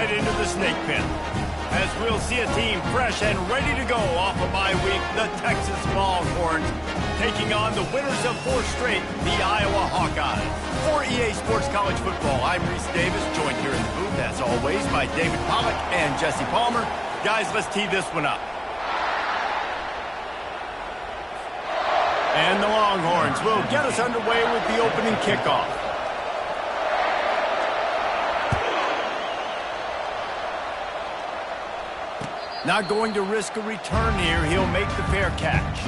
right into the snake pit. As we'll see a team fresh and ready to go off a bye week, the Texas Longhorns taking on the winners of 4 straight, the Iowa Hawkeyes. For EA Sports College Football, I'm Reese Davis, joined here in the booth, as always, by David Pollack and Jesse Palmer. Guys, let's tee this one up. And the Longhorns will get us underway with the opening kickoff. Not going to risk a return here. He'll make the fair catch.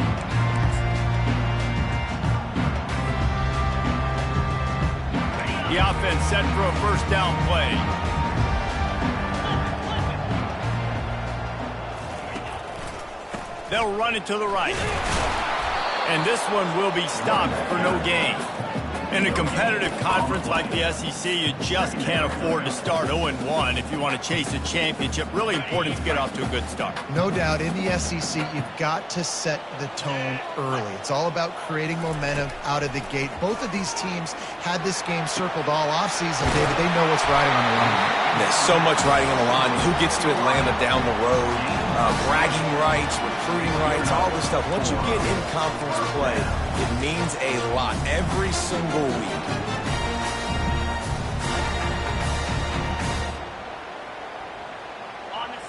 The offense set for a first down play. They'll run it to the right. And this one will be stopped for no gain. In a competitive conference like the SEC, you just can't afford to start 0-1 if you want to chase a championship. Really important to get off to a good start. No doubt, in the SEC, you've got to set the tone early. It's all about creating momentum out of the gate. Both of these teams had this game circled all offseason, David. They know what's riding on the line. There's so much riding on the line. Who gets to Atlanta down the road? Bragging rights, recruiting rights, all this stuff. Once you get in conference play, it means a lot every single week.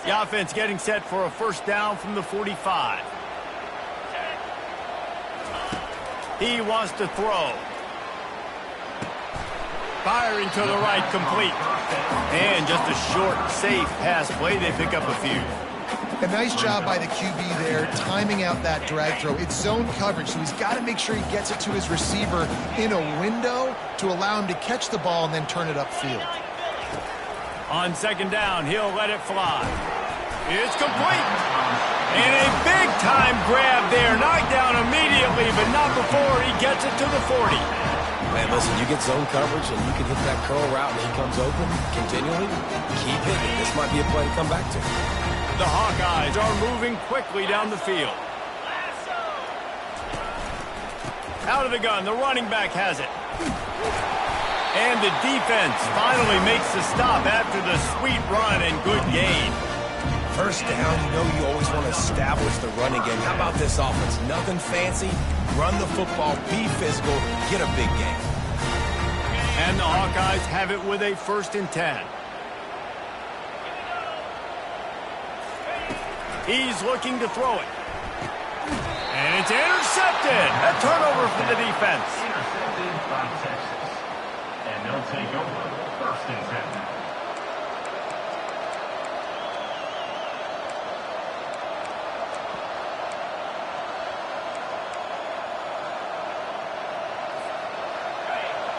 The offense getting set for a first down from the 45. He wants to throw. Firing to the right, complete. And just a short, safe pass play. They pick up a few. A nice job by the QB there, timing out that drag throw. It's zone coverage, so he's got to make sure he gets it to his receiver in a window to allow him to catch the ball and then turn it upfield. On second down, he'll let it fly. It's complete. And a big-time grab there. Knocked down immediately, but not before he gets it to the 40. Man, listen, you get zone coverage and you can hit that curl route and he comes open continually. Keep hitting. This might be a play to come back to. The Hawkeyes are moving quickly down the field. Out of the gun, the running back has it. And the defense finally makes the stop after the sweet run and good gain. First down, you know you always want to establish the running game. How about this offense? Nothing fancy. Run the football, be physical, get a big gain. And the Hawkeyes have it with a 1st and 10. He's looking to throw it. And it's intercepted. A turnover for the defense. Intercepted by Texas. And they'll take over 1st and 10.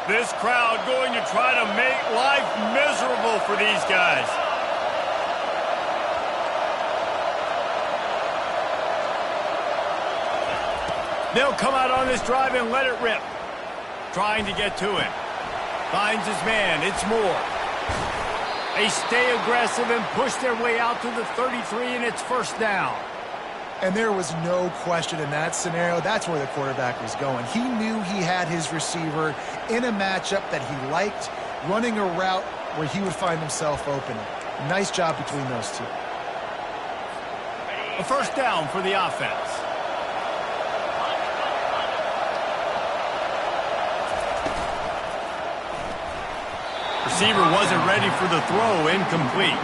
This crowd going to try to make life miserable for these guys. They'll come out on this drive and let it rip. Trying to get to him. Finds his man. It's Moore. They stay aggressive and push their way out to the 33, and it's first down. And there was no question in that scenario. That's where the quarterback was going. He knew he had his receiver in a matchup that he liked, running a route where he would find himself open. Nice job between those two. A first down for the offense. Receiver wasn't ready for the throw, incomplete.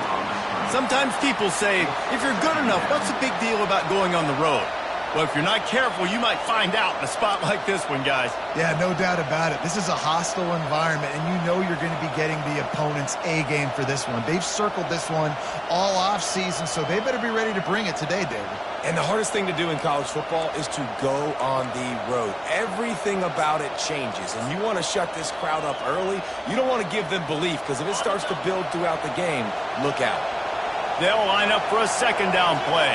Sometimes people say, if you're good enough, what's the big deal about going on the road? Well, if you're not careful, you might find out in a spot like this one, guys. Yeah, no doubt about it. This is a hostile environment, and you know you're going to be getting the opponent's A-game for this one. They've circled this one all offseason, so they better be ready to bring it today, David. And the hardest thing to do in college football is to go on the road. Everything about it changes, and you want to shut this crowd up early. You don't want to give them belief, because if it starts to build throughout the game, look out. They'll line up for a second down play.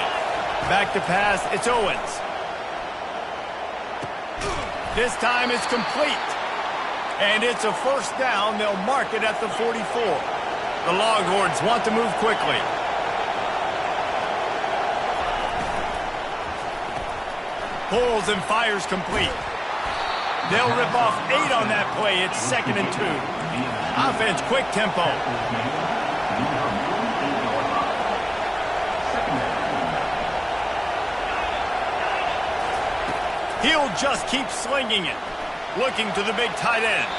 Back to pass, it's Owens. This time it's complete. And it's a first down. They'll mark it at the 44. The Longhorns want to move quickly. Pulls and fires complete. They'll rip off 8 on that play. It's 2nd and 2. Offense, quick tempo. He'll just keep slinging it. Looking to the big tight end.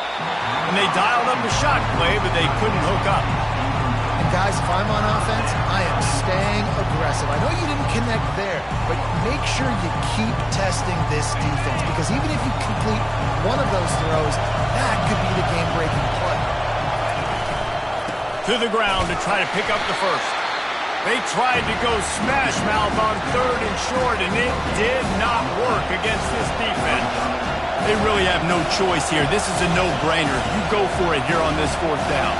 And they dialed up the shot play, but they couldn't hook up. And guys, if I'm on offense, I am staying aggressive. I know you didn't connect there, but make sure you keep testing this defense, because even if you complete one of those throws, that could be the game-breaking play. To the ground to try to pick up the first. They tried to go smash mouth on 3rd and short, and it did not work against this defense. They really have no choice here. This is a no-brainer. You go for it here on this 4th down.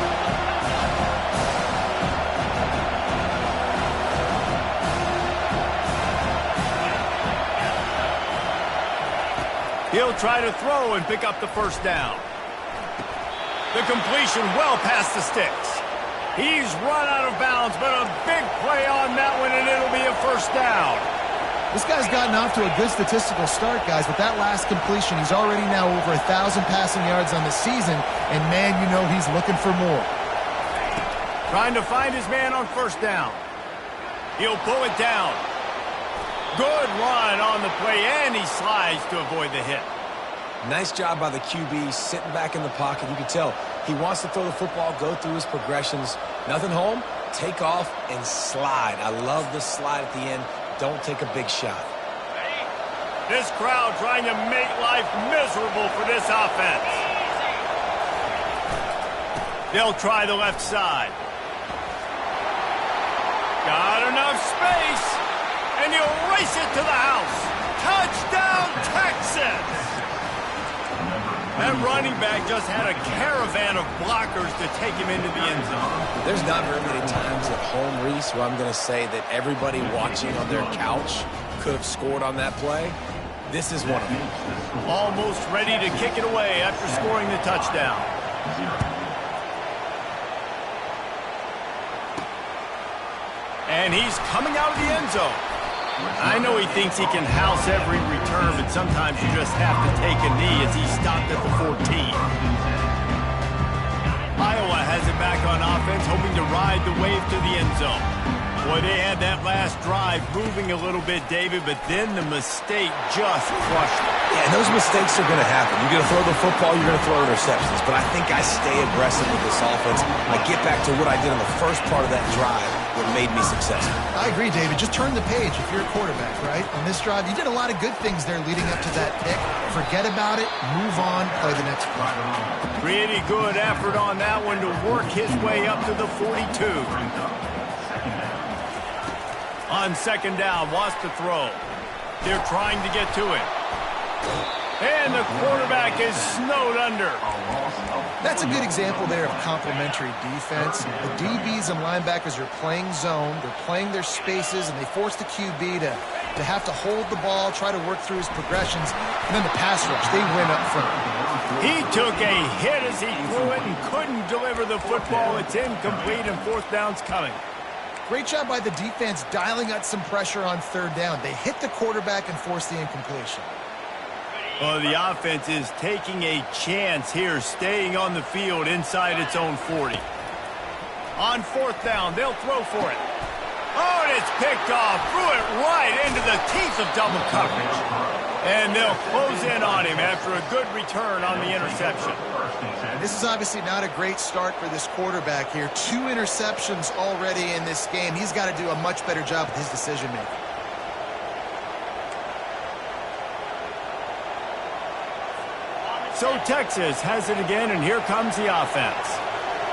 He'll try to throw and pick up the first down. The completion well past the sticks. He's run out of bounds, but a big play on that one, and it'll be a first down. This guy's gotten off to a good statistical start, guys. With that last completion, he's already now over 1,000 passing yards on the season, and man, you know he's looking for more. Trying to find his man on first down. He'll pull it down. Good run on the play, and he slides to avoid the hit. Nice job by the QB, sitting back in the pocket. You can tell he wants to throw the football, go through his progressions. Nothing home, take off, and slide. I love the slide at the end. Don't take a big shot. This crowd trying to make life miserable for this offense. They'll try the left side. Got enough space, and he'll race it to the house. Touchdown, Texas! That running back just had a caravan of blockers to take him into the end zone. There's not very many times at home, Reese, where I'm going to say that everybody watching on their couch could have scored on that play. This is one of them. Almost ready to kick it away after scoring the touchdown. And he's coming out of the end zone. I know he thinks he can house every return, but sometimes you just have to take a knee as he stopped at the 14. Iowa has it back on offense, hoping to ride the wave to the end zone. Boy, they had that last drive moving a little bit, David, but then the mistake just crushed them. Yeah, and those mistakes are going to happen. You're going to throw the football, you're going to throw interceptions. But I think I stay aggressive with this offense. I get back to what I did on the first part of that drive that made me successful. I agree, David. Just turn the page if you're a quarterback, right? On this drive, you did a lot of good things there leading up to that pick. Forget about it, move on, play the next play. Pretty good effort on that one to work his way up to the 42. On 2nd down, wants to throw. They're trying to get to it. And the quarterback is snowed under. That's a good example there of complementary defense. The DBs and linebackers are playing zone, they're playing their spaces, and they force the QB to have to hold the ball, try to work through his progressions, and then the pass rush, they win up front. He took a hit as he threw it and couldn't deliver the football. It's incomplete, and 4th down's coming. Great job by the defense dialing out some pressure on 3rd down. They hit the quarterback and forced the incompletion. Well, the offense is taking a chance here, staying on the field inside its own 40. On 4th down, they'll throw for it. Oh, and it's picked off. Threw it right into the teeth of double coverage. And they'll close in on him after a good return on the interception. This is obviously not a great start for this quarterback here. 2 interceptions already in this game. He's got to do a much better job with his decision-making. So Texas has it again, and here comes the offense.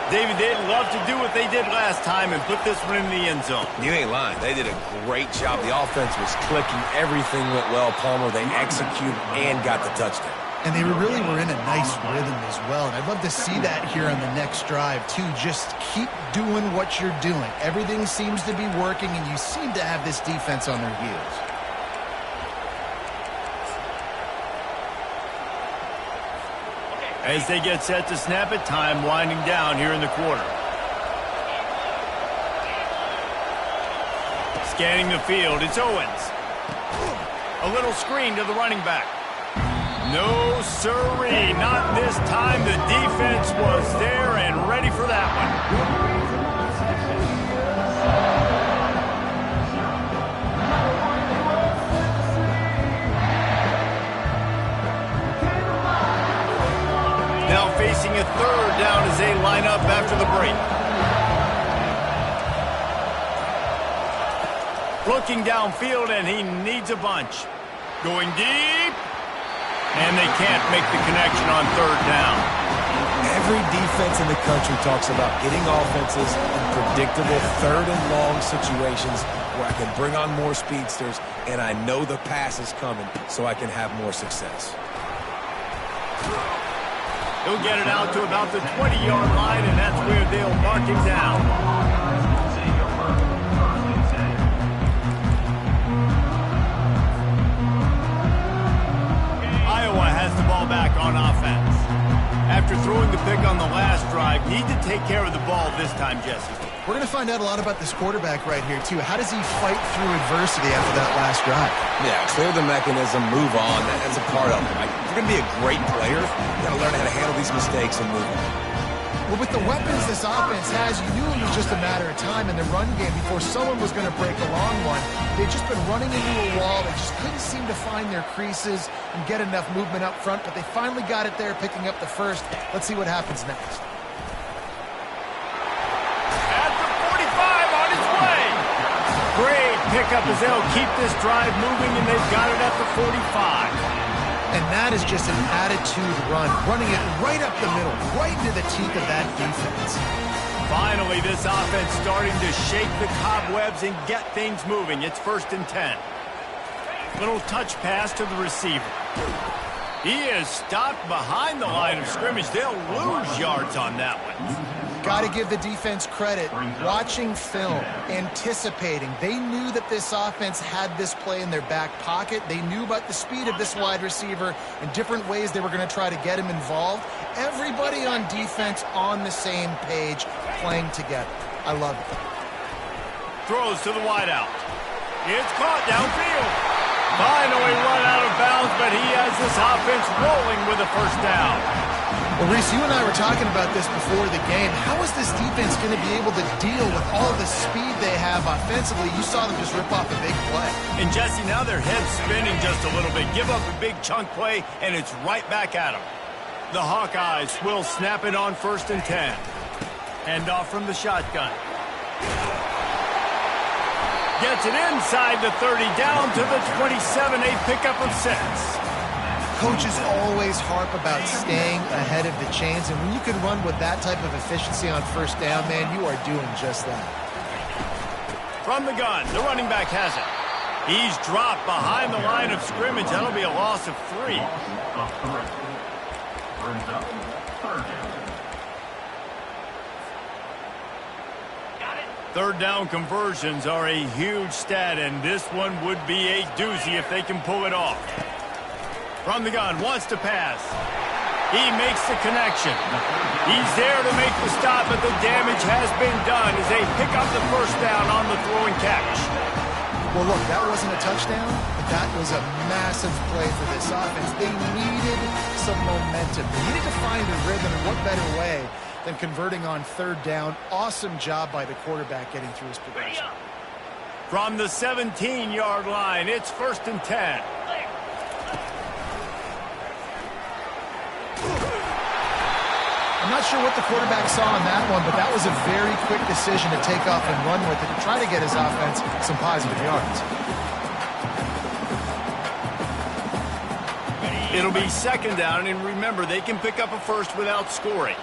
David, they'd love to do what they did last time and put this one in the end zone. You ain't lying. They did a great job. The offense was clicking. Everything went well, Palmer. They executed and got the touchdown. And they really were in a nice rhythm as well. And I'd love to see that here on the next drive, too. Just keep doing what you're doing. Everything seems to be working, and you seem to have this defense on their heels. As they get set to snap it, time winding down here in the quarter. Scanning the field, it's Owens. A little screen to the running back. No sirree, not this time. The defense was there and ready for that one. Looking downfield, and he needs a bunch. Going deep. And they can't make the connection on third down. Every defense in the country talks about getting offenses in predictable third and long situations where I can bring on more speedsters and I know the pass is coming so I can have more success. He'll get it out to about the 20-yard line, and that's where they'll mark him down. Iowa has the ball back on offense. After throwing the pick on the last drive, need to take care of the ball this time, Jesse. We're going to find out a lot about this quarterback right here, too. How does he fight through adversity after that last drive? Yeah, clear the mechanism, move on. That's a part of it. Like, if you're going to be a great player, you got to learn how to handle these mistakes and move on. Well, with the weapons this offense has, you knew it was just a matter of time in the run game before someone was going to break a long one. They'd just been running into a wall. They just couldn't seem to find their creases and get enough movement up front, but they finally got it there, picking up the first. Let's see what happens next. At the 45, on its way. Great pickup as they'll keep this drive moving, and they've got it at the 45. And that is just an attitude run, running it right up the middle, right into the teeth of that defense. Finally, this offense starting to shake the cobwebs and get things moving. It's 1st and 10. Little touch pass to the receiver. He is stopped behind the line of scrimmage. They'll lose yards on that one. Got to give the defense credit. Watching film, anticipating. They knew that this offense had this play in their back pocket. They knew about the speed of this wide receiver and different ways they were going to try to get him involved. Everybody on defense on the same page, playing together. I love it. Throws to the wideout. It's caught downfield. Finally run out of bounds, but he has this offense rolling with a first down. Well, Reese, you and I were talking about this before the game. How is this defense going to be able to deal with all the speed they have offensively? You saw them just rip off a big play. And, Jesse, now their head's spinning just a little bit. Give up a big chunk play, and it's right back at them. The Hawkeyes will snap it on 1st and 10. Hand off from the shotgun. Gets it inside the 30, down to the 27, a pickup of 6. Coaches always harp about staying ahead of the chains, and when you can run with that type of efficiency on 1st down, man, you are doing just that. From the gun, the running back has it. He's dropped behind the line of scrimmage. That'll be a loss of 3. Third down conversions are a huge stat, and this one would be a doozy if they can pull it off. From the gun, wants to pass. He makes the connection. He's there to make the stop, but the damage has been done as they pick up the 1st down on the throw and catch. Well, look, that wasn't a touchdown, but that was a massive play for this offense. They needed some momentum. They needed to find a rhythm, and what better way than converting on 3rd down. Awesome job by the quarterback getting through his progression. From the 17-yard line, it's 1st and 10. I'm not sure what the quarterback saw on that one, but that was a very quick decision to take off and run with it to try to get his offense some positive yards. It'll be 2nd down, and remember, they can pick up a first without scoring.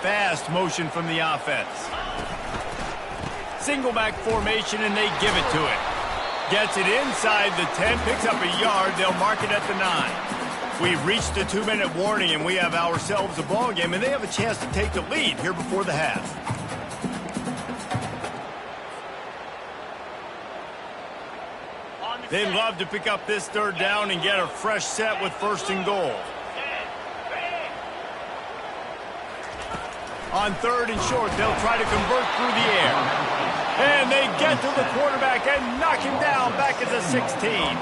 Fast motion from the offense. Single back formation, and they give it to it. Gets it inside the 10, picks up a yard. They'll mark it at the 9. We've reached the 2-minute warning, and we have ourselves a ball game, and they have a chance to take the lead here before the half. They'd love to pick up this 3rd down and get a fresh set with 1st and goal. On 3rd and short, they'll try to convert through the air. And they get to the quarterback and knock him down back at the 16.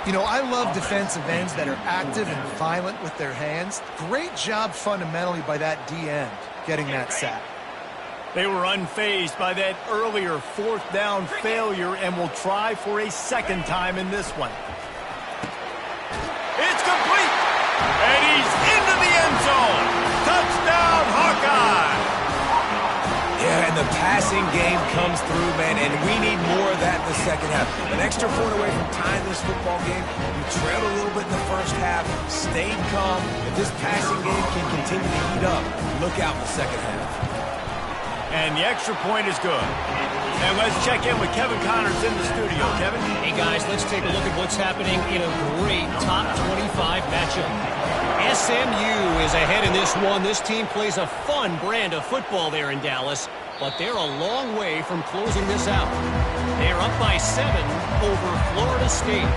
You know, I love defensive ends that are active and violent with their hands. Great job fundamentally by that D-end getting that sack. They were unfazed by that earlier 4th down failure and will try for a 2nd time in this one. It's complete! And he's into the end zone! Touchdown, Hawkeye! Yeah, And the passing game comes through, man, and we need more of that in the second half. An extra point away from tying this football game. You trailed a little bit in the first half, stayed calm. If this passing game can continue to heat up, look out in the second half. And the extra point is good. And let's check in with Kevin Connors in the studio. Kevin? Hey, guys, let's take a look at what's happening in a great top 25 matchup. SMU is ahead in this one. This team plays a fun brand of football there in Dallas, but they're a long way from closing this out. They're up by 7 over Florida State.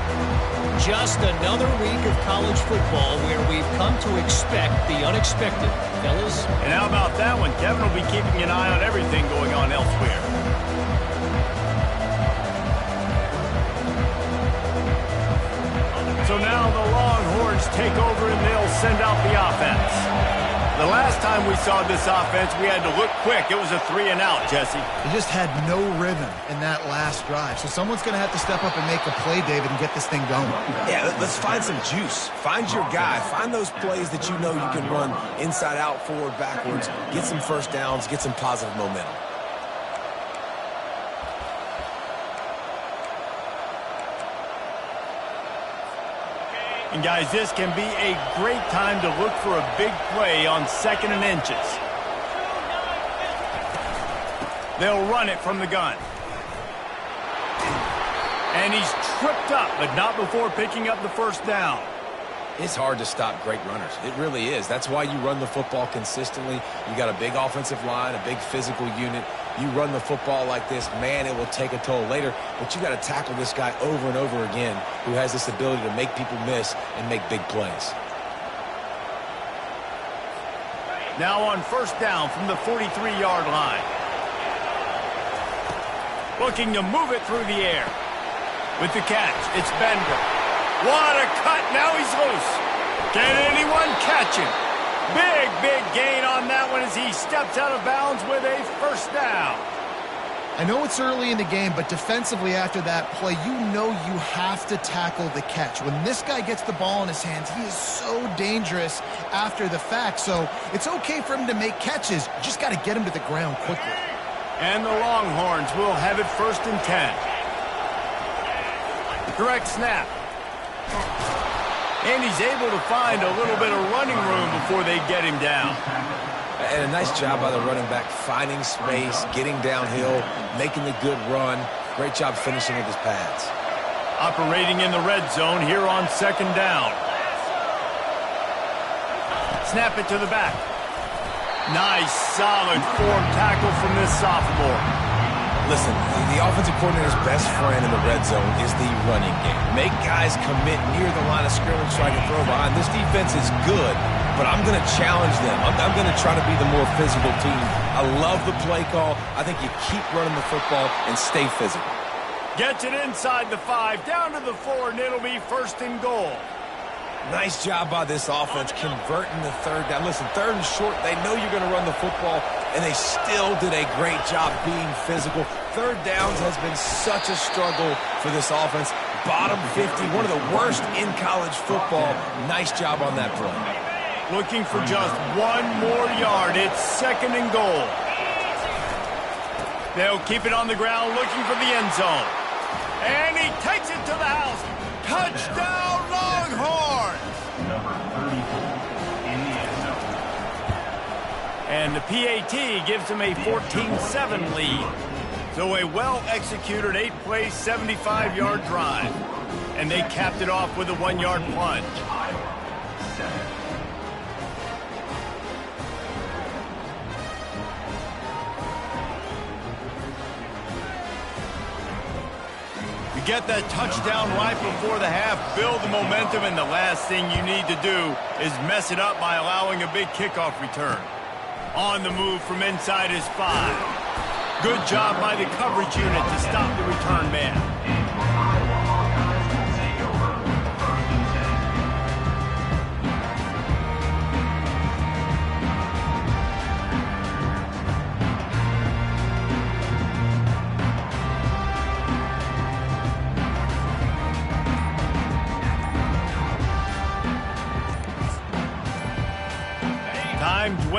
Just another week of college football where we've come to expect the unexpected. Fellas? And how about that one? Kevin will be keeping an eye on everything going on elsewhere. So now the Longhorns take over and they'll send out the offense. The last time we saw this offense, we had to look quick. It was a 3-and-out, Jesse. They just had no rhythm in that last drive. So someone's going to have to step up and make a play, David, and get this thing going. Yeah, let's find some juice. Find your guy. Find those plays that you know you can run inside out, forward, backwards. Get some first downs. Get some positive momentum. And guys, this can be a great time to look for a big play on 2nd and inches. They'll run it from the gun. And he's tripped up, but not before picking up the first down. It's hard to stop great runners. It really is. That's why you run the football consistently. You got a big offensive line, a big physical unit. You run the football like this, man, it will take a toll later. But you got to tackle this guy over and over again who has this ability to make people miss and make big plays. Now on first down from the 43-yard line. Looking to move it through the air. With the catch, it's Bender. What a cut. Now he's loose. Can anyone catch him? Big gain on that one as he steps out of bounds with a first down. I know it's early in the game, but defensively after that play, you know you have to tackle the catch. When this guy gets the ball in his hands, he is so dangerous after the fact. So it's okay for him to make catches. You just got to get him to the ground quickly. And the Longhorns will have it 1st and 10. Direct snap. And he's able to find a little bit of running room before they get him down. And a nice job by the running back, finding space, getting downhill, making the good run. Great job finishing with his pads. Operating in the red zone here on 2nd down. Snap it to the back. Nice, solid form tackle from this sophomore. Listen, the offensive coordinator's best friend in the red zone is the running game. Make guys commit near the line of scrimmage so I can throw behind. This defense is good, but I'm going to challenge them. I'm going to try to be the more physical team. I love the play call. I think you keep running the football and stay physical. Gets it inside the 5, down to the 4, and it'll be 1st and goal. Nice job by this offense converting the 3rd down. Listen, 3rd and short, they know you're going to run the football, and they still did a great job being physical. 3rd downs has been such a struggle for this offense. Bottom 50, one of the worst in college football. Nice job on that play. Looking for just 1 more yard. It's 2nd and goal. They'll keep it on the ground, looking for the end zone. And he takes it to the house. Touchdown, Longhorns! Number 34 in the end zone. And the PAT gives them a 14-7 lead. So a well-executed 8-play, 75-yard drive. And they capped it off with a 1-yard plunge. Get that touchdown right before the half, build the momentum, and the last thing you need to do is mess it up by allowing a big kickoff return. On the move from inside his 5. Good job by the coverage unit to stop the return man.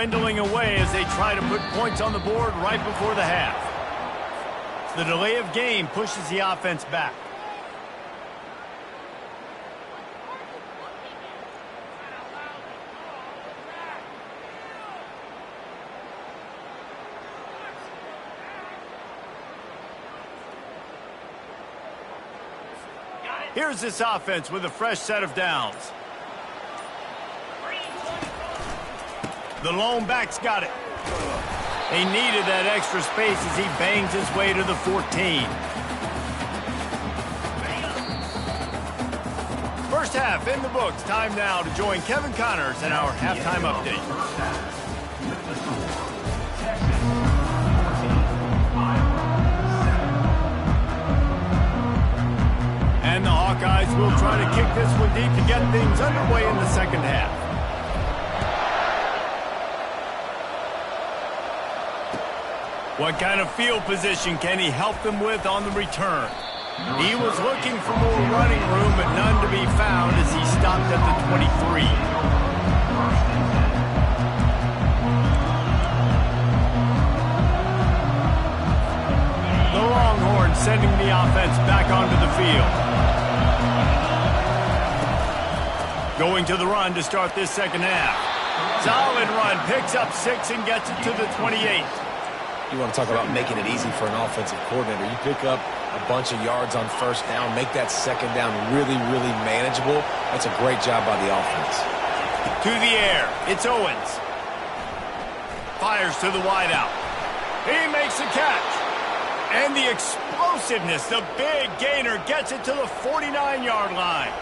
dwindling away as they try to put points on the board right before the half. The delay of game pushes the offense back. Here's this offense with a fresh set of downs. The lone back's got it. He needed that extra space as he bangs his way to the 14. First half in the books. Time now to join Kevin Connors in our halftime update. And the Hawkeyes will try to kick this one deep to get things underway in the second half. What kind of field position can he help them with on the return? He was looking for more running room, but none to be found as he stopped at the 23. The Longhorns sending the offense back onto the field. Going to the run to start this second half. Solid run, picks up 6 and gets it to the 28. You want to talk about making it easy for an offensive coordinator. You pick up a bunch of yards on first down, make that second down really, really manageable. That's a great job by the offense. To the air, it's Owens. Fires to the wideout. He makes the catch. And the explosiveness, the big gainer, gets it to the 49-yard line.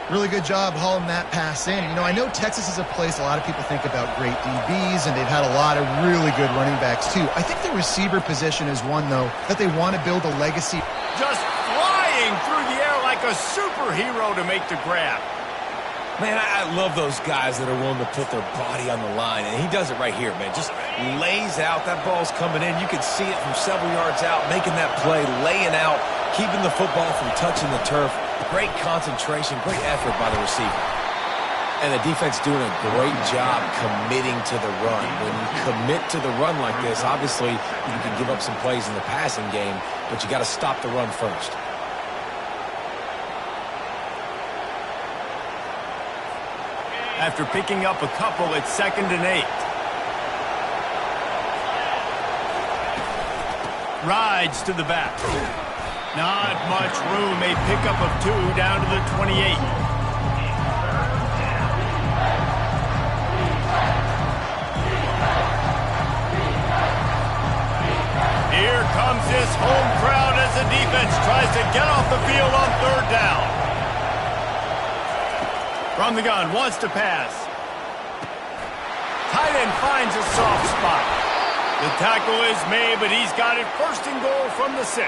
Really good job hauling that pass in. You know, I know Texas is a place a lot of people think about great DBs, and they've had a lot of really good running backs, too. I think the receiver position is one, though, that they want to build a legacy. Just flying through the air like a superhero to make the grab. Man, I love those guys that are willing to put their body on the line, and he does it right here, man. Just lays out. That ball's coming in. You can see it from several yards out, making that play, laying out, keeping the football from touching the turf. Great concentration, great effort by the receiver. And the defense doing a great job committing to the run. When you commit to the run like this, obviously you can give up some plays in the passing game, but you got to stop the run first. After picking up a couple, it's 2nd and 8. Rides to the back. Not much room. A pickup of 2 down to the 28. Here comes this home crowd as the defense tries to get off the field on 3rd down. From the gun, wants to pass. Tight end finds a soft spot. The tackle is made, but he's got it 1st and goal from the 6.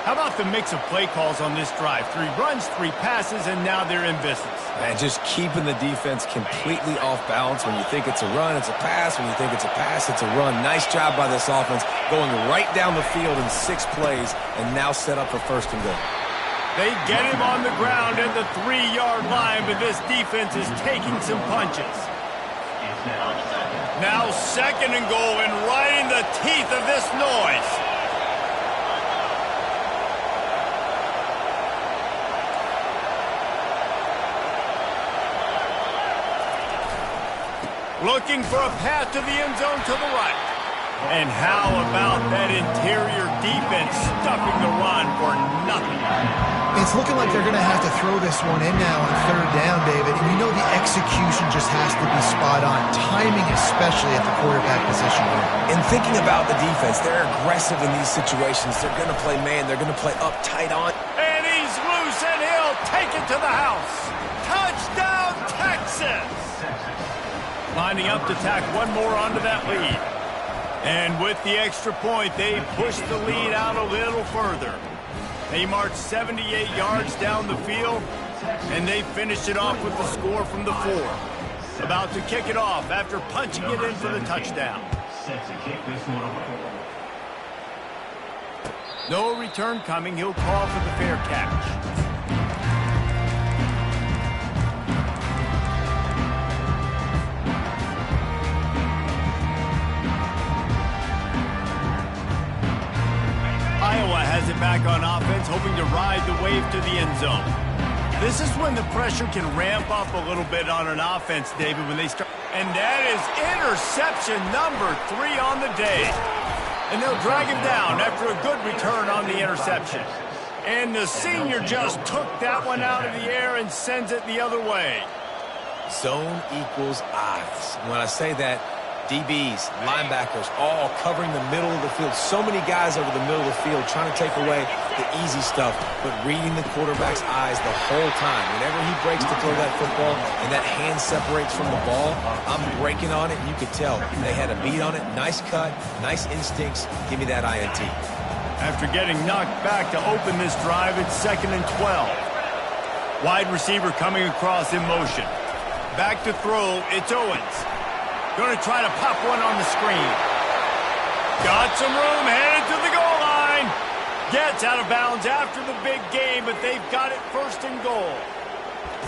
How about the mix of play calls on this drive? 3 runs, 3 passes, and now they're in business. Man, just keeping the defense completely off balance. When you think it's a run, it's a pass. When you think it's a pass, it's a run. Nice job by this offense, going right down the field in 6 plays, and now set up for 1st and goal. They get him on the ground at the 3-yard line, but this defense is taking some punches. Now 2nd and goal, and right in the teeth of this noise. Looking for a path to the end zone to the right. And how about that interior defense stuffing the run for nothing? It's looking like they're going to have to throw this one in now on 3rd down, David. And you know the execution just has to be spot on. Timing especially at the quarterback position here. And thinking about the defense, they're aggressive in these situations. They're going to play man. They're going to play up tight on. And he's loose, and he'll take it to the house. Touchdown, Texas! Lining up to tack one more onto that lead. And with the extra point, they push the lead out a little further. They march 78 yards down the field, and they finish it off with the score from the 4. About to kick it off after punching it in for the touchdown. No return coming. He'll call for the fair catch. it back on offense, hoping to ride the wave to the end zone. This is when the pressure can ramp up a little bit on an offense, David, when they start. And that is interception number 3 on the day. And they'll drag him down after a good return on the interception. And the senior just took that one out of the air and sends it the other way. Zone equals eyes. When I say that, DBs, linebackers, all covering the middle of the field. So many guys over the middle of the field trying to take away the easy stuff, but reading the quarterback's eyes the whole time. Whenever he breaks to throw that football and that hand separates from the ball, I'm breaking on it, and you could tell they had a beat on it. Nice cut, nice instincts. Give me that INT. After getting knocked back to open this drive, it's 2nd and 12. Wide receiver coming across in motion. Back to throw, it's Owens. Going to try to pop one on the screen. Got some room, headed to the goal line. Gets out of bounds after the big game, but they've got it 1st and goal.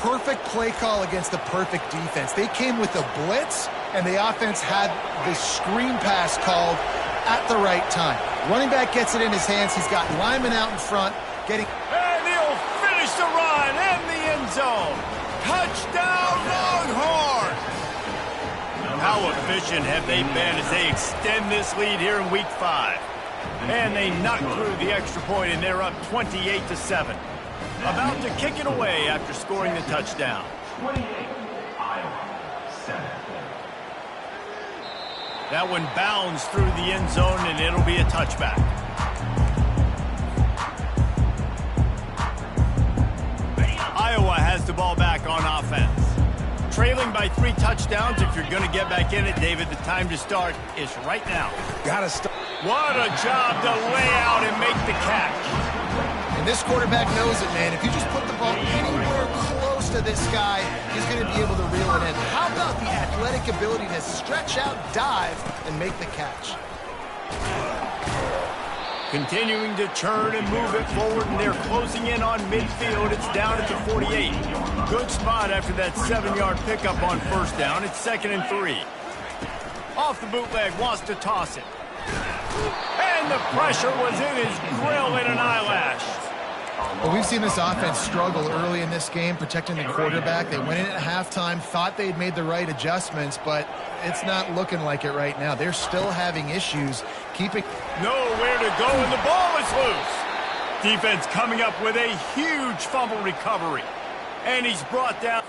Perfect play call against the perfect defense. They came with a blitz, and the offense had the screen pass called at the right time. Running back gets it in his hands. He's got linemen out in front. And he'll finish the run in the end zone. Touchdown, Longhorns! How efficient have they been as they extend this lead here in Week 5? And they knock through the extra point, and they're up 28-7. About to kick it away after scoring the touchdown. 28, Iowa, 7. That one bounds through the end zone, and it'll be a touchback. Iowa has the ball back on offense. Trailing by 3 touchdowns. If you're going to get back in it, David, the time to start is right now. Gotta start. What a job to lay out and make the catch. And this quarterback knows it, man. If you just put the ball anywhere close to this guy, he's going to be able to reel it in. How about the athletic ability to stretch out, dive, and make the catch? Continuing to churn and move it forward, and they're closing in on midfield. It's down at the 48. Good spot after that 7-yard pickup on 1st down. It's 2nd and 3. Off the bootleg, wants to toss it. And the pressure was in his grill in an eyelash. Well, we've seen this offense struggle early in this game, protecting the quarterback. They went in at halftime, thought they'd made the right adjustments, but it's not looking like it right now. They're still having issues keeping... Nowhere to go, and the ball is loose. Defense coming up with a huge fumble recovery. And he's brought down...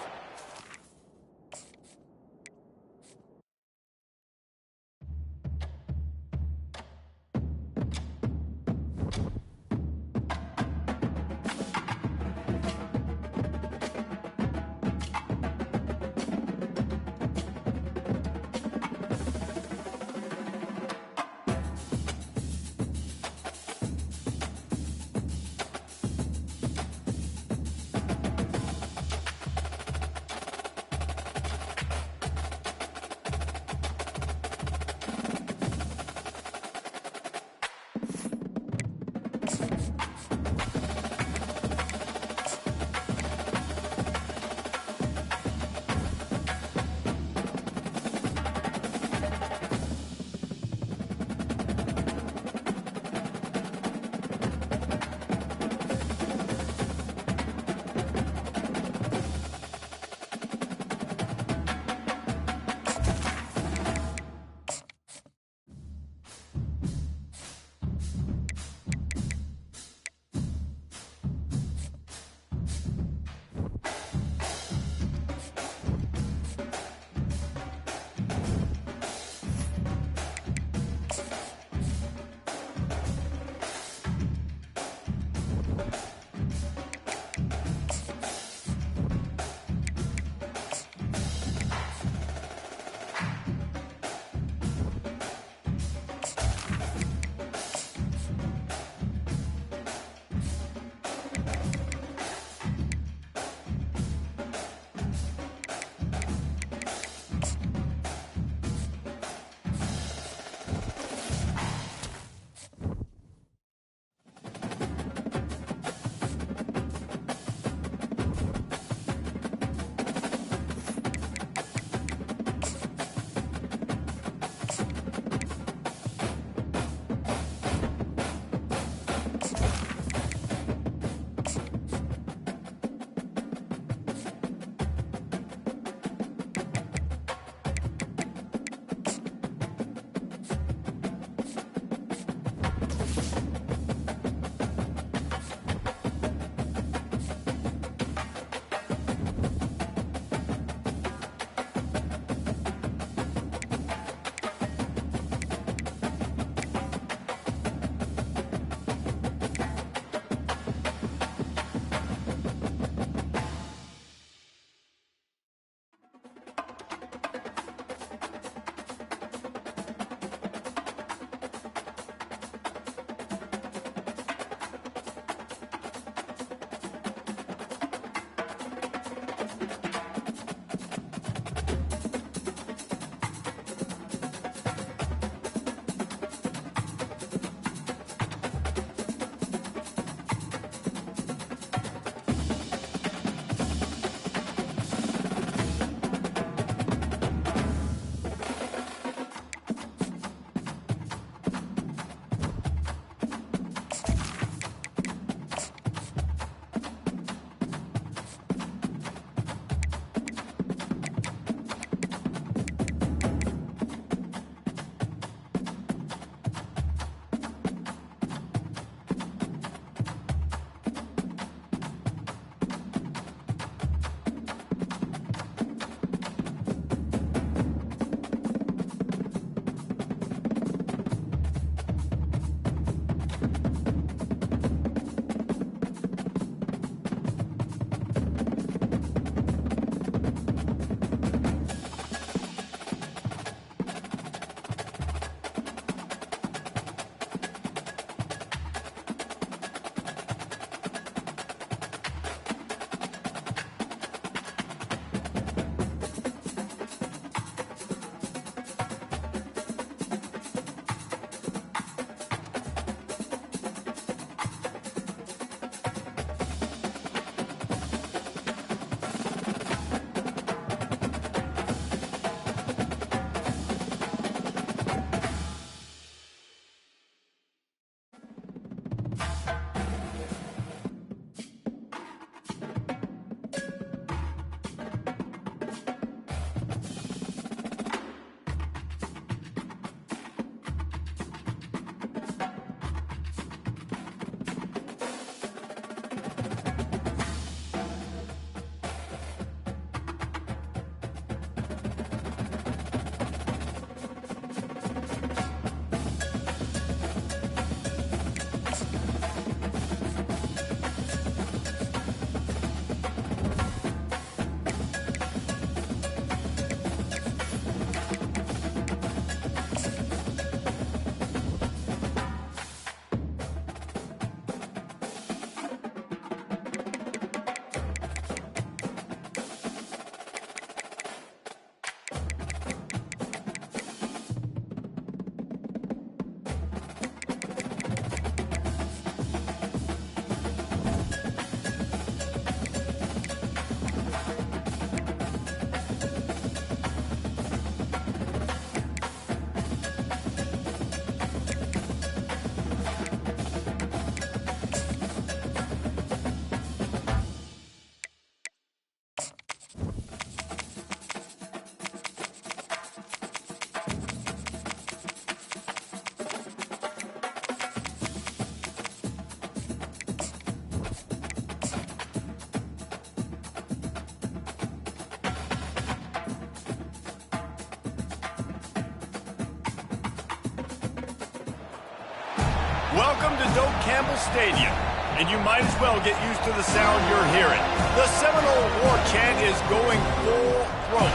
Welcome to Doak Campbell Stadium, and you might as well get used to the sound you're hearing. The Seminole War chant is going full throat.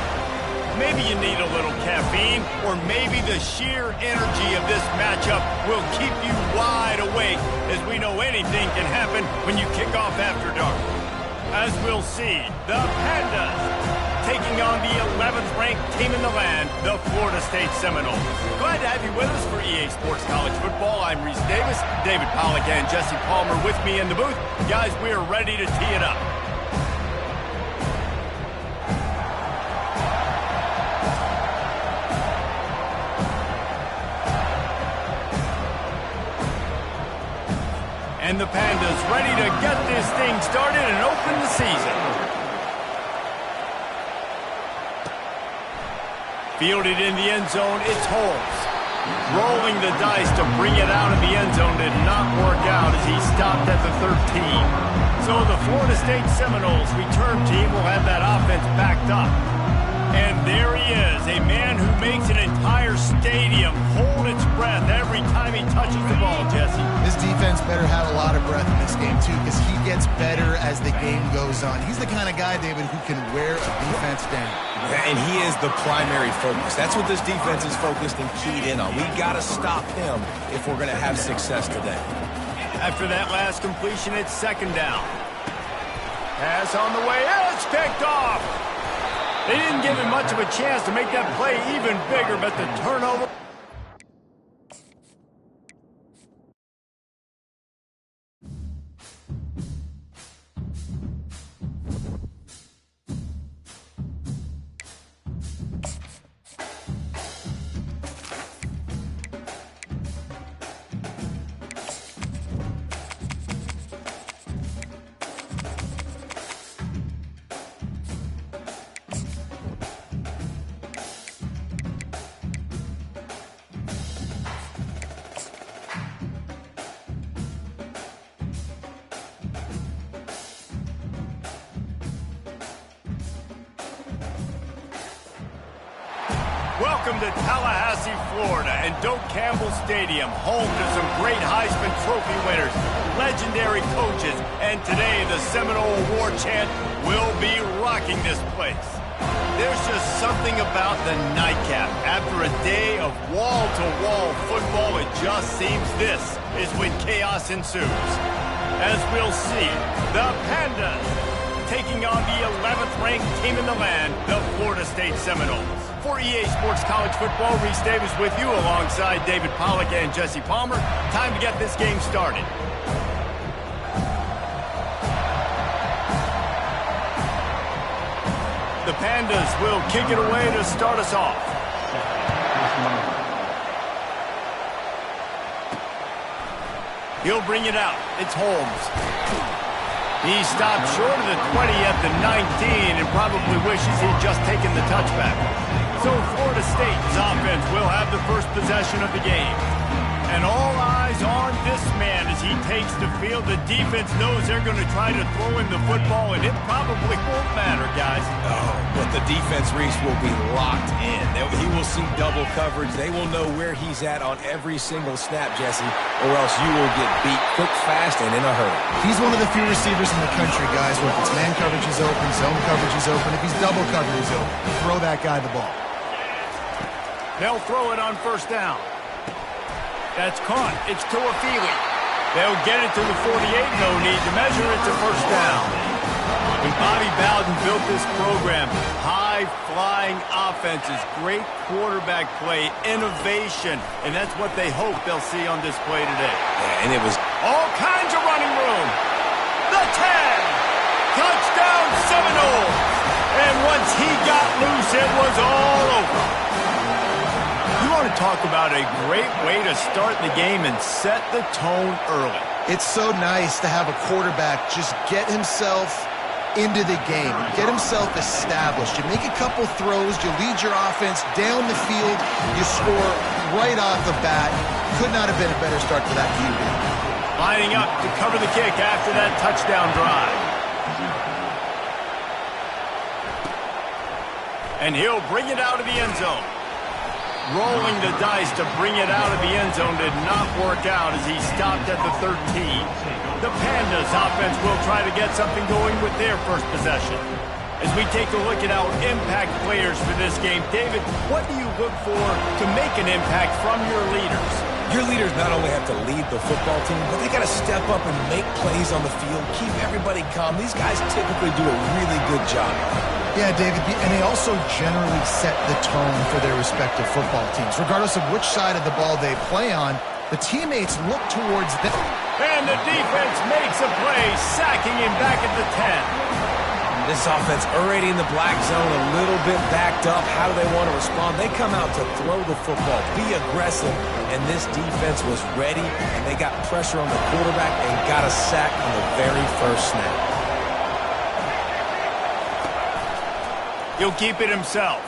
Maybe you need a little caffeine, or maybe the sheer energy of this matchup will keep you wide awake, as we know anything can happen when you kick off after dark. As we'll see, the Pandas taking on the 11th ranked team in the land, the Florida State Seminoles. Glad to have you with us for EA Sports College Football. I'm Reese Davis, David Pollack and Jesse Palmer with me in the booth. Guys, we are ready to tee it up. And the Pandas ready to get this thing started and open the season. Fielded in the end zone, it's Holmes. Rolling the dice to bring it out of the end zone did not work out as he stopped at the 13. So the Florida State Seminoles return team will have that offense backed up. And there he is, a man who makes an entire stadium hold its breath every time he touches the ball, Jesse. This defense better have a lot of breath in this game, too, because he gets better as the game goes on. He's the kind of guy, David, who can wear a defense down. And he is the primary focus. That's what this defense is focused and keyed in on. We got to stop him if we're going to have success today. After that last completion, it's second down. Pass on the way, it's picked off. They didn't give him much of a chance to make that play even bigger, but the turnover... Welcome to Tallahassee, Florida, and Doak Campbell Stadium, home to some great Heisman Trophy winners, legendary coaches, and today the Seminole War chant will be rocking this place. There's just something about the nightcap. After a day of wall-to-wall football, it just seems this is when chaos ensues. As we'll see, the Pandas taking on the 11th ranked team in the land, the Florida State Seminoles. For EA Sports College Football, Reese Davis with you alongside David Pollack and Jesse Palmer. Time to get this game started. The Pandas will kick it away to start us off. He'll bring it out. It's Holmes. He stopped short of the 20 at the 19 and probably wishes he'd just taken the touchback. So Florida State's offense will have the first possession of the game. And all eyes on this man as he takes the field. The defense knows they're going to try to throw him the football, and it probably won't matter, guys. Oh, but the defense, Reese, will be locked in. He will see double coverage. They will know where he's at on every single snap, Jesse, or else you will get beat quick, fast, and in a hurry. He's one of the few receivers in the country, guys, where if it's man coverage is open, zone coverage is open, if he's double coverage is open, throw that guy the ball. They'll throw it on first down. That's caught. It's Tuafili. They'll get it to the 48. No need to measure. It's a first down. When Bobby Bowden built this program, high-flying offenses, great quarterback play, innovation, and that's what they hope they'll see on display today. Yeah, and it was all kinds of running room. The 10. Touchdown Seminoles. And once he got loose, it was all over. You want to talk about a great way to start the game and set the tone early. It's so nice to have a quarterback just get himself into the game, get himself established. You make a couple throws, you lead your offense down the field, you score right off the bat. Could not have been a better start for that QB. Lining up to cover the kick after that touchdown drive. And he'll bring it out of the end zone. Rolling the dice to bring it out of the end zone did not work out as he stopped at the 13. The Pandas offense will try to get something going with their first possession. As we take a look at our impact players for this game, David, what do you look for to make an impact from your leaders? Your leaders not only have to lead the football team, but they got to step up and make plays on the field, keep everybody calm. These guys typically do a really good job. Yeah, David, and they also generally set the tone for their respective football teams. Regardless of which side of the ball they play on, the teammates look towards them. And the defense makes a play, sacking him back at the 10. This offense already in the black zone, a little bit backed up. How do they want to respond? They come out to throw the football, be aggressive, and this defense was ready, and they got pressure on the quarterback and got a sack on the very first snap. He'll keep it himself.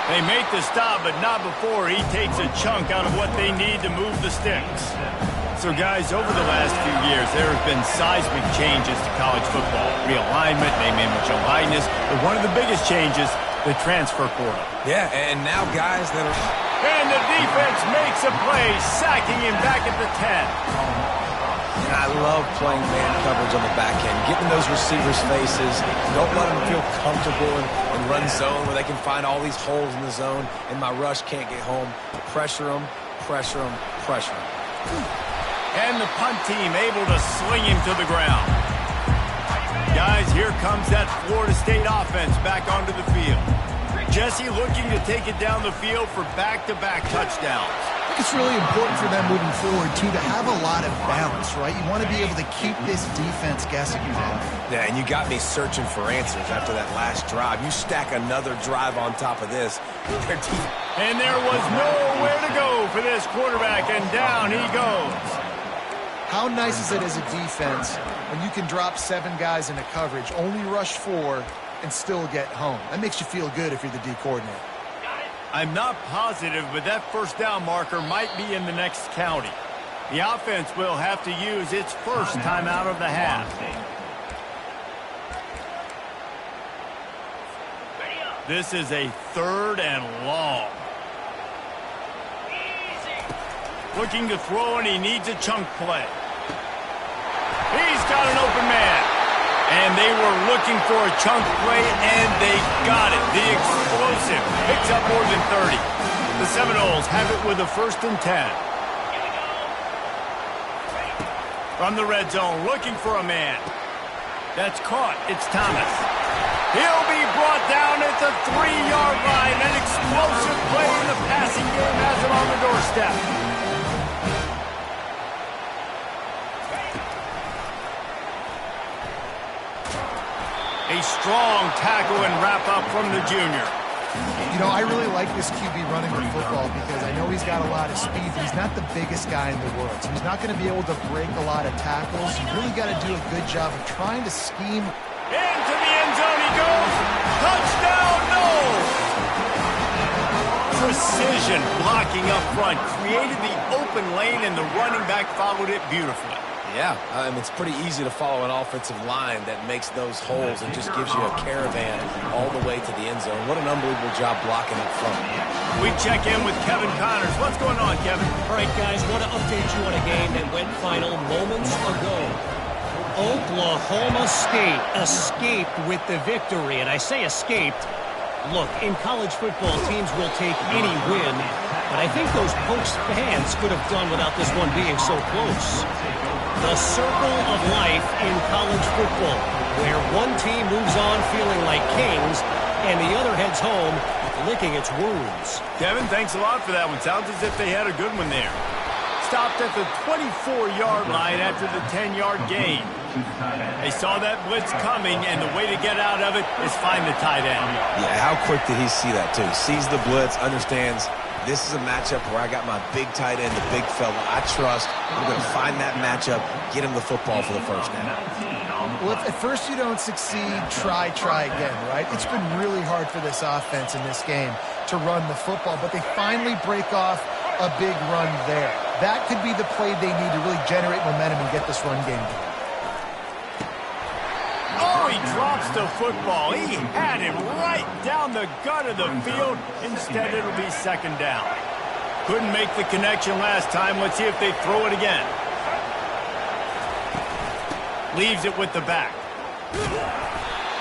They make the stop, but not before he takes a chunk out of what they need to move the sticks. So, guys, over the last few years, there have been seismic changes to college football. Realignment, name, image, and likeness. But one of the biggest changes, the transfer portal. Yeah, and now guys that are... And the defense makes a play, sacking him back at the 10. And I love playing man coverage on the back end, getting those receivers' faces. Don't let them feel comfortable and run zone where they can find all these holes in the zone, and my rush can't get home. Pressure them, pressure them, pressure them. And the punt team able to sling him to the ground. Guys, here comes that Florida State offense back onto the field. Jesse looking to take it down the field for back-to-back touchdowns. I think it's really important for them moving forward, too, to have a lot of balance, right? You want to be able to keep this defense guessing you have. Yeah, and you got me searching for answers after that last drive. You stack another drive on top of this. And there was nowhere to go for this quarterback, and down he goes. How nice is it as a defense when you can drop 7 guys into coverage, only rush 4, and still get home? That makes you feel good if you're the D coordinator. I'm not positive, but that first down marker might be in the next county. The offense will have to use its first time out of the half. This is a 3rd and long. Looking to throw, and he needs a chunk play. He's got an open man. And they were looking for a chunk play, and they got it. The explosive picks up more than 30. The Seminoles have it with a 1st and 10. From the red zone, looking for a man. That's caught. It's Thomas. He'll be brought down at the 3-yard line. An explosive play in the passing game has him on the doorstep. A strong tackle and wrap-up from the junior. You know, I really like this QB running the football because I know he's got a lot of speed, but he's not the biggest guy in the world. So he's not going to be able to break a lot of tackles. You really got to do a good job of trying to scheme. Into the end zone he goes. Touchdown, no! Precision blocking up front created the open lane, and the running back followed it beautifully. Yeah, it's pretty easy to follow an offensive line that makes those holes and just gives you a caravan all the way to the end zone. What an unbelievable job blocking up front. We check in with Kevin Connors. What's going on, Kevin? All right, guys, want to update you on a game that went final moments ago. Oklahoma State escaped with the victory, and I say escaped. Look, in college football, teams will take any win, but I think those Pokes fans could have done without this one being so close. The circle of life in college football, where one team moves on feeling like kings, and the other heads home licking its wounds. Kevin, thanks a lot for that one. Sounds as if they had a good one there. Stopped at the 24-yard line after the 10-yard gain. They saw that blitz coming, and the way to get out of it is find the tight end. Yeah, how quick did he see that, too? Sees the blitz, understands this is a matchup where I got my big tight end, the big fella I trust. I'm going to find that matchup, get him the football for the first down. Well, if at first you don't succeed, try again, right? It's been really hard for this offense in this game to run the football, but they finally break off a big run there. That could be the play they need to really generate momentum and get this run game going. Oh, Oh, he drops the football. He had him right down the gut of the field. Instead, it'll be second down. Couldn't make the connection last time. Let's see if they throw it again. Leaves it with the back.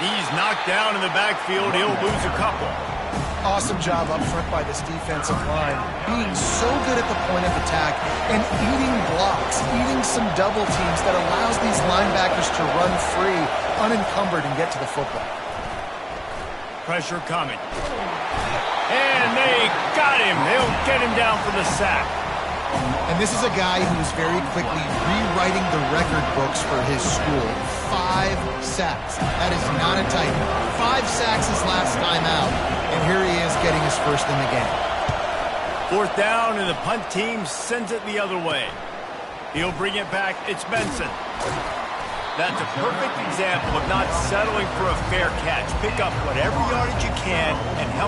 He's knocked down in the backfield. He'll lose a couple. Awesome job up front by this defensive line, being so good at the point of attack and eating blocks, eating some double teams that allows these linebackers to run free, unencumbered, and get to the football. Pressure coming. And they got him. They'll get him down for the sack. And this is a guy who is very quickly rewriting the record books for his school. 5 sacks. That is not a typo. 5 sacks his last time out. And here he is getting his first in the game. Fourth down, and the punt team sends it the other way. He'll bring it back. It's Benson. That's a perfect example of not settling for a fair catch. Pick up whatever yardage you can and help